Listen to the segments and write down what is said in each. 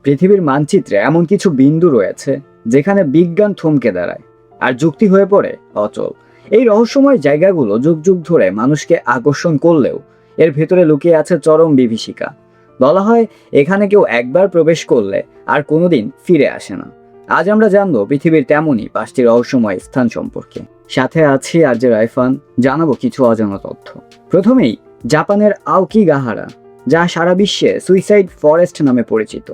পৃথিবীর মানচিত্রে এমন কিছু বিন্দু রয়েছে যেখানে বিজ্ঞান থমকে দাঁড়ায় আর যুক্তি হয়ে পড়ে অচল। এই রহস্যময় জায়গাগুলো যুগ যুগ ধরে মানুষকে আকর্ষণ করলেও এর ভেতরে লুকিয়ে আছে চরম বিভীষিকা। বলা হয় এখানে কেউ একবার প্রবেশ করলে আর কোনোদিন ফিরে আসে না। আজ আমরা জানবো পৃথিবীর তেমনই 5টি রহস্যময় স্থান সম্পর্কে। সাথে আছি আরজে রাইফান, জানাবো কিছু অজানা তথ্য। প্রথমেই জাপানের আওকিগাহারা, যা সারা বিশ্বে সুইসাইড ফরেস্ট নামে পরিচিত।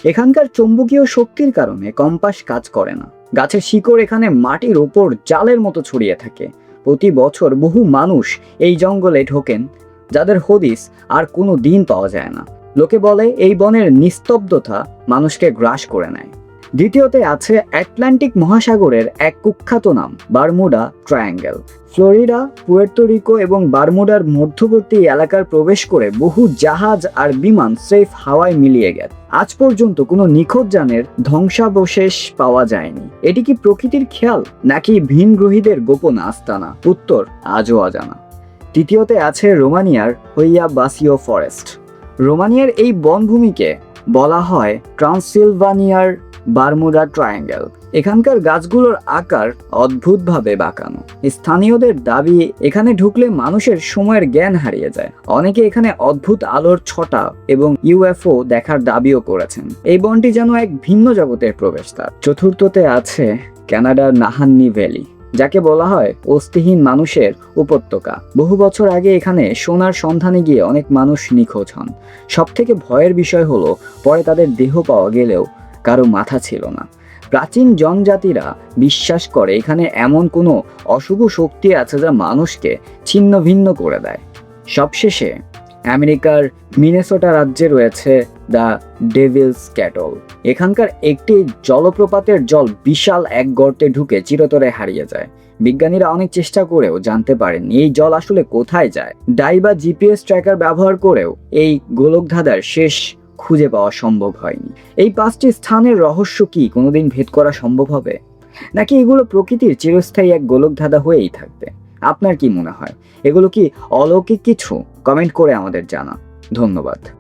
এখানকার চৌম্বকীয় শক্তির কারণে কম্পাস কাজ করে না। গাছের শিকড় এখানে মাটির ওপর জালের মতো ছড়িয়ে থাকে। প্রতি বছর বহু মানুষ এই জঙ্গলে ঢোকেন, যাদের হদিস আর কোনো দিন পাওয়া যায় না। লোকে বলে এই বনের নিস্তব্ধতা মানুষকে গ্রাস করে নেয়। দ্বিতীয়তে আছে আটলান্টিক মহাসাগরের এক কুখ্যাত নাম, Bermuda triangle. Florida, Puerto Rico এবং বারমুডার মধ্যবর্তী এলাকার প্রবেশ করে বহু জাহাজ আর বিমান স্রেফ হাওয়ায় মিলিয়ে গেছে। আজ পর্যন্ত কোনো নিখোঁজ যানের ধ্বংসাবশেষ পাওয়া যায়নি। এটি কি প্রকৃতির খেয়াল নাকি ভিনগ্রহীদের গোপন আস্তানা? উত্তর আজও অজানা। তৃতীয়তে আছে রোমানিয়ার হইয়াবাসিও ফরেস্ট। রোমানিয়ার এই বনভূমিকে বলা হয় ট্রান্সিলভানিয়ার বারমুডা ট্রায়াঙ্গেল। এখানকার গাছগুলোর আকার অদ্ভুতভাবে বাঁকানো। স্থানীয়দের দাবি এখানে ঢুকলে মানুষের সময়ের জ্ঞান হারিয়ে যায়। অনেকে এখানে অদ্ভুত আলোর ছটা এবং ইউএফও দেখার দাবিও করেছেন। এই বনটি যেন এক ভিন্ন জগতের প্রবেশদ্বার। চতুর্থতে আছে কানাডার নাহান্নি ভ্যালি, যাকে বলা হয় অস্থিহীন মানুষের উপত্যকা। বহু বছর আগে এখানে সোনার সন্ধানে গিয়ে অনেক মানুষ নিখোঁজ হন। সব থেকে ভয়ের বিষয় হলো পরে তাদের দেহ পাওয়া গেলেও কারো মাথা ছিল না। প্রাচীন জনজাতিরা বিশ্বাস করে এখানে এমন কোনো অশুভ শক্তি আছে যা মানুষকে ছিন্ন ভিন্ন করে দেয়। সবশেষে আমেরিকার মিনেসোটা রাজ্যে রয়েছে দ্য ডেভিলস ক্যাটল। এখানকার একটি জলপ্রপাতের জল বিশাল এক গর্তে ঢুকে চিরতরে হারিয়ে যায়। বিজ্ঞানীরা অনেক চেষ্টা করেও জানতে পারেননি এই জল আসলে কোথায় যায়। ডাই বা জিপিএস ট্র্যাকার ব্যবহার করেও এই গোলকধাঁধার শেষ খুঁজে পাওয়া সম্ভব হয়নি। এই 5টি স্থানের রহস্য কি কোনোদিন ভেদ করা সম্ভব হবে, নাকি এগুলো প্রকৃতির চিরস্থায়ী এক গোলকধাঁধা হয়েই থাকবে? আপনার কি মনে হয়, এগুলো কি অলৌকিক কিছু? কমেন্ট করে আমাদের জানান। ধন্যবাদ।